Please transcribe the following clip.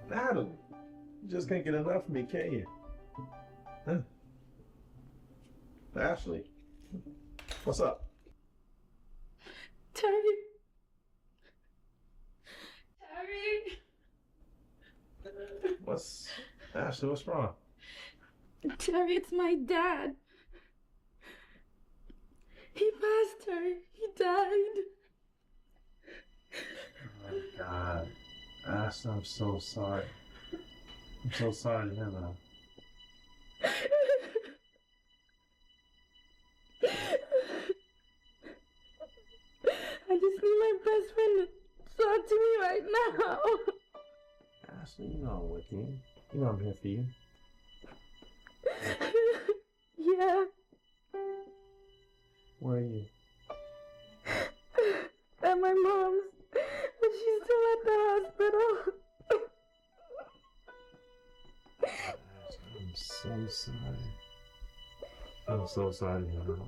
Natalie, you just can't get enough of me, can you? Huh? Ashley, what's up? Terry. Terry. Ashley, what's wrong? Terry, it's my dad. He passed, Terry. He died. Oh my God. Ashley, I'm so sorry. I'm so sorry to hear that. I just need my best friend to talk to me right now. Ashley, you know I'm with you. You know I'm here for you. Yeah. Where are you? At my mom's. But she's still at the hospital. Ashley, I'm so sorry. I'm so sorry to hear that.